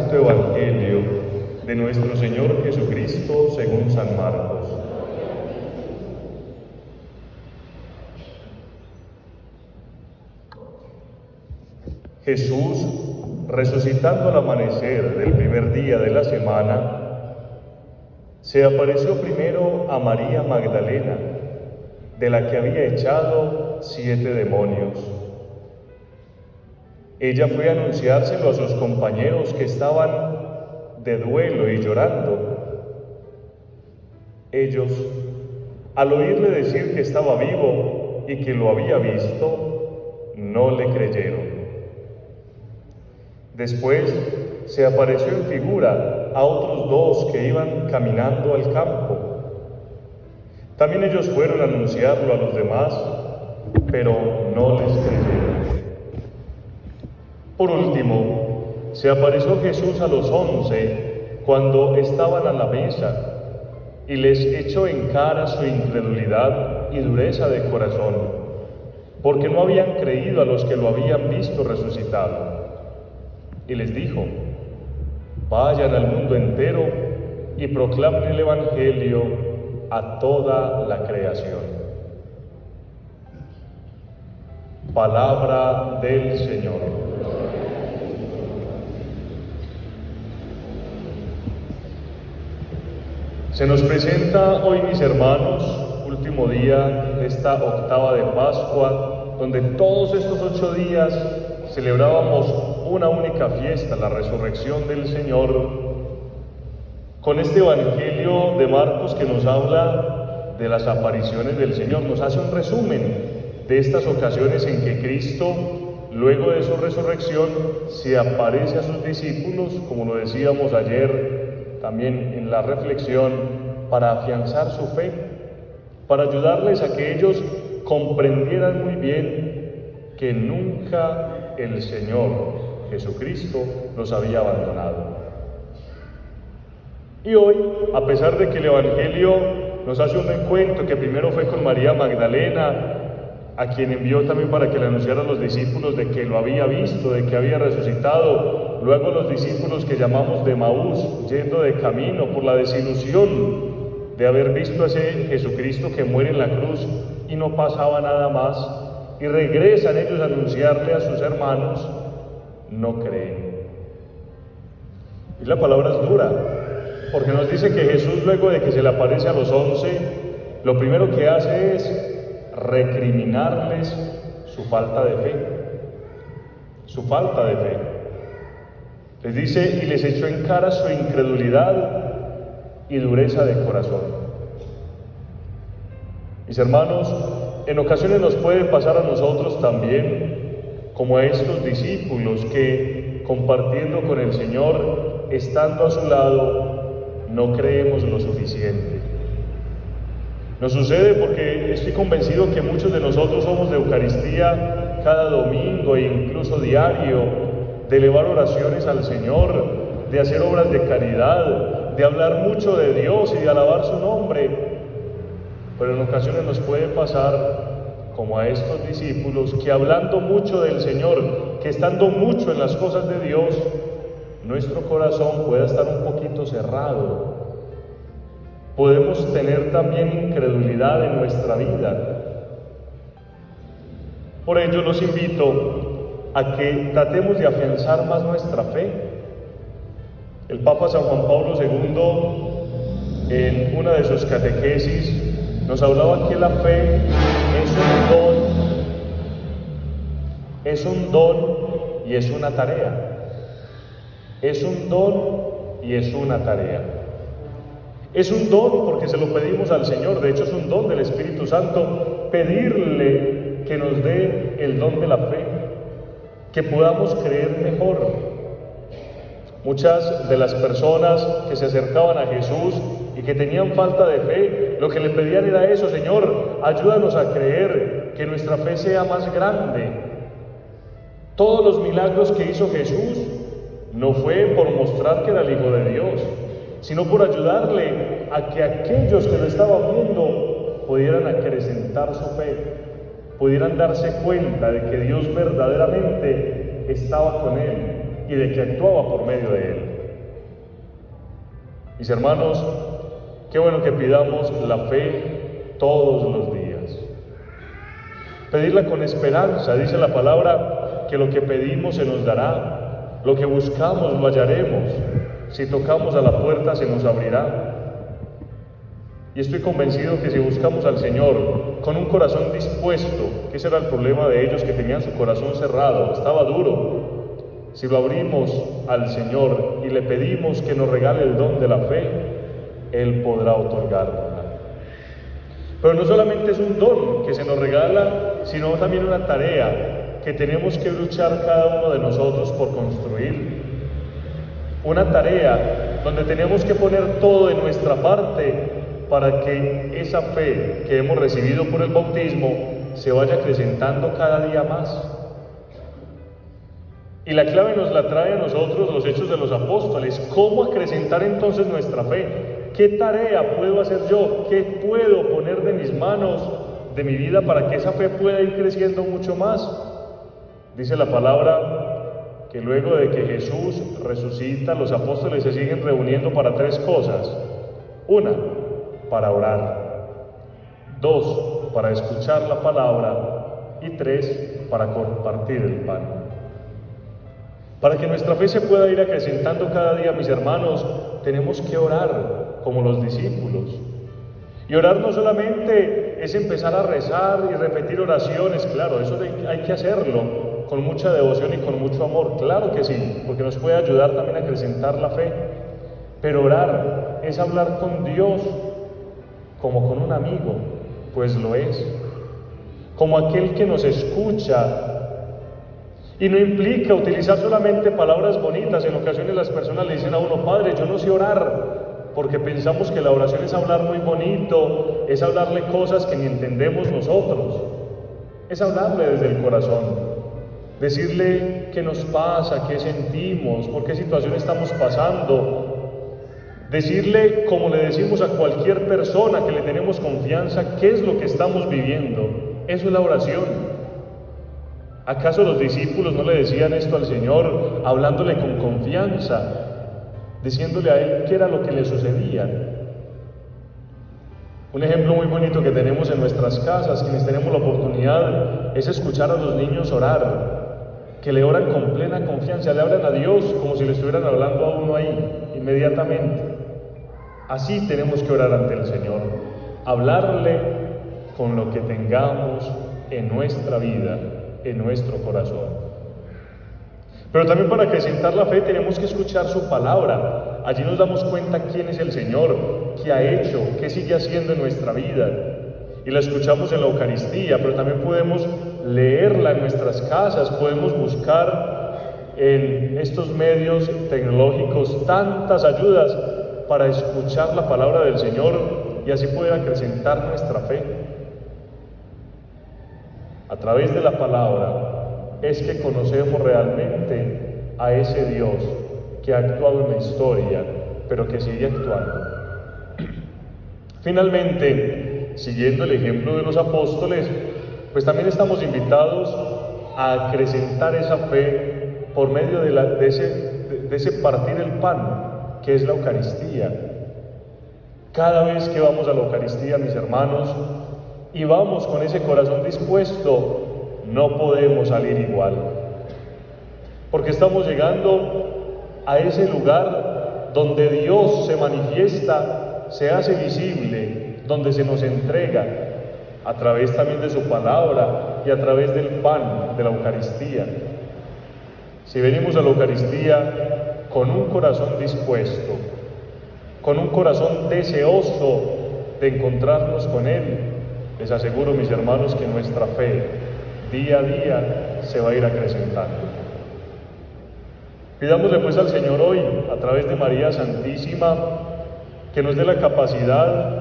Santo Evangelio de nuestro Señor Jesucristo según San Marcos. Jesús, resucitando al amanecer del primer día de la semana, se apareció primero a María Magdalena, de la que había echado 7 demonios. Ella fue a anunciárselo a sus compañeros que estaban de duelo y llorando. Ellos, al oírle decir que estaba vivo y que lo había visto, no le creyeron. Después se apareció en figura a otros 2 que iban caminando al campo. También ellos fueron a anunciarlo a los demás, pero no les creyeron. Por último, se apareció Jesús a los 11 cuando estaban a la mesa y les echó en cara su incredulidad y dureza de corazón, porque no habían creído a los que lo habían visto resucitado. Y les dijo: vayan al mundo entero y proclamen el Evangelio a toda la creación. Palabra del Señor. Se nos presenta hoy, mis hermanos, último día de esta octava de Pascua, donde todos estos 8 días celebrábamos una única fiesta, la resurrección del Señor, con este Evangelio de Marcos que nos habla de las apariciones del Señor, nos hace un resumen de estas ocasiones en que Cristo, luego de su resurrección, se aparece a sus discípulos, como lo decíamos ayer también en la reflexión, para afianzar su fe, para ayudarles a que ellos comprendieran muy bien que nunca el Señor Jesucristo los había abandonado. Y hoy, a pesar de que el Evangelio nos hace un encuentro que primero fue con María Magdalena, a quien envió también para que le anunciara a los discípulos de que lo había visto, de que había resucitado, luego los discípulos que llamamos de Emaús, yendo de camino por la desilusión de haber visto a ese Jesucristo que muere en la cruz y no pasaba nada más, y regresan ellos a anunciarle a sus hermanos, no creen. Y la palabra es dura, porque nos dice que Jesús, luego de que se le aparece a los 11, lo primero que hace es recriminarles su falta de fe, su falta de fe. Les dice, y les echó en cara su incredulidad y dureza de corazón. Mis hermanos, en ocasiones nos puede pasar a nosotros también, como a estos discípulos que, compartiendo con el Señor, estando a su lado, no creemos lo suficiente. Nos sucede porque estoy convencido que muchos de nosotros somos de Eucaristía cada domingo e incluso diario, de elevar oraciones al Señor, de hacer obras de caridad, de hablar mucho de Dios y de alabar su nombre. Pero en ocasiones nos puede pasar como a estos discípulos que, hablando mucho del Señor, que estando mucho en las cosas de Dios, nuestro corazón pueda estar un poquito cerrado. Podemos tener también incredulidad en nuestra vida. Por ello los invito a que tratemos de afianzar más nuestra fe. El Papa San Juan Pablo II, en una de sus catequesis, nos hablaba que la fe es un don y es una tarea. Es un don y es una tarea. Es un don porque se lo pedimos al Señor, de hecho es un don del Espíritu Santo, pedirle que nos dé el don de la fe, que podamos creer mejor. Muchas de las personas que se acercaban a Jesús y que tenían falta de fe, lo que le pedían era eso: Señor, ayúdanos a creer, que nuestra fe sea más grande. Todos los milagros que hizo Jesús no fue por mostrar que era el Hijo de Dios, sino por ayudarle a que aquellos que lo estaban viendo pudieran acrecentar su fe, pudieran darse cuenta de que Dios verdaderamente estaba con él y de que actuaba por medio de él. Mis hermanos, qué bueno que pidamos la fe todos los días. Pedirla con esperanza, dice la palabra, que lo que pedimos se nos dará, lo que buscamos lo hallaremos, si tocamos a la puerta se nos abrirá. Y estoy convencido que si buscamos al Señor con un corazón dispuesto, que ese era el problema de ellos, que tenían su corazón cerrado, estaba duro. Si lo abrimos al Señor y le pedimos que nos regale el don de la fe, Él podrá otorgarla. Pero no solamente es un don que se nos regala, sino también una tarea que tenemos que luchar cada uno de nosotros por construir. Una tarea donde tenemos que poner todo de nuestra parte para que esa fe que hemos recibido por el bautismo se vaya acrecentando cada día más. Y la clave nos la trae a nosotros los Hechos de los Apóstoles. ¿Cómo acrecentar entonces nuestra fe? ¿Qué tarea puedo hacer yo? ¿Qué puedo poner de mis manos, de mi vida, para que esa fe pueda ir creciendo mucho más? Dice la palabra que luego de que Jesús resucita, los apóstoles se siguen reuniendo para tres cosas. Una, para orar. Dos, para escuchar la palabra. Y tres, para compartir el pan. Para que nuestra fe se pueda ir acrecentando cada día, mis hermanos, tenemos que orar como los discípulos. Y orar no solamente es empezar a rezar y repetir oraciones, claro, eso hay que hacerlo con mucha devoción y con mucho amor, claro que sí, porque nos puede ayudar también a acrecentar la fe. Pero orar es hablar con Dios como con un amigo, pues lo es, como aquel que nos escucha. Y no implica utilizar solamente palabras bonitas. En ocasiones las personas le dicen a uno: Padre, yo no sé orar, porque pensamos que la oración es hablar muy bonito, es hablarle cosas que ni entendemos nosotros. Es hablarle desde el corazón, decirle qué nos pasa, qué sentimos, por qué situación estamos pasando, decirle, como le decimos a cualquier persona que le tenemos confianza, qué es lo que estamos viviendo. Eso es la oración. ¿Acaso los discípulos no le decían esto al Señor, hablándole con confianza, diciéndole a Él qué era lo que le sucedía? Un ejemplo muy bonito que tenemos en nuestras casas, quienes tenemos la oportunidad, es escuchar a los niños orar, que le oran con plena confianza, le hablan a Dios como si le estuvieran hablando a uno ahí, inmediatamente. Así tenemos que orar ante el Señor, hablarle con lo que tengamos en nuestra vida, en nuestro corazón. Pero también para acrecentar la fe tenemos que escuchar su palabra. Allí nos damos cuenta quién es el Señor, qué ha hecho, qué sigue haciendo en nuestra vida. Y la escuchamos en la Eucaristía, pero también podemos leerla en nuestras casas, podemos buscar en estos medios tecnológicos tantas ayudas para escuchar la palabra del Señor y así poder acrecentar nuestra fe. A través de la palabra es que conocemos realmente a ese Dios que ha actuado en la historia, pero que sigue actuando. Finalmente, siguiendo el ejemplo de los apóstoles, pues también estamos invitados a acrecentar esa fe por medio de ese partir el pan, que es la Eucaristía. Cada vez que vamos a la Eucaristía, mis hermanos, y vamos con ese corazón dispuesto, no podemos salir igual, porque estamos llegando a ese lugar donde Dios se manifiesta, se hace visible, donde se nos entrega a través también de su palabra y a través del pan de la Eucaristía. Si venimos a la Eucaristía con un corazón dispuesto, con un corazón deseoso de encontrarnos con Él, les aseguro, mis hermanos, que nuestra fe día a día se va a ir acrecentando. Pidámosle pues al Señor hoy, a través de María Santísima, que nos dé la capacidad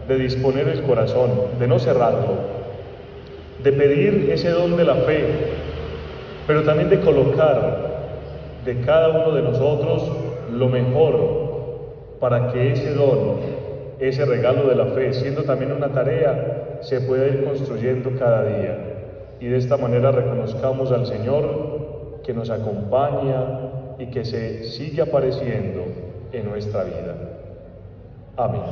de disponer el corazón, de no cerrarlo, de pedir ese don de la fe, pero también de colocar de cada uno de nosotros lo mejor para que ese don, ese regalo de la fe, siendo también una tarea, se pueda ir construyendo cada día. Y de esta manera reconozcamos al Señor que nos acompaña y que se sigue apareciendo en nuestra vida. Amén.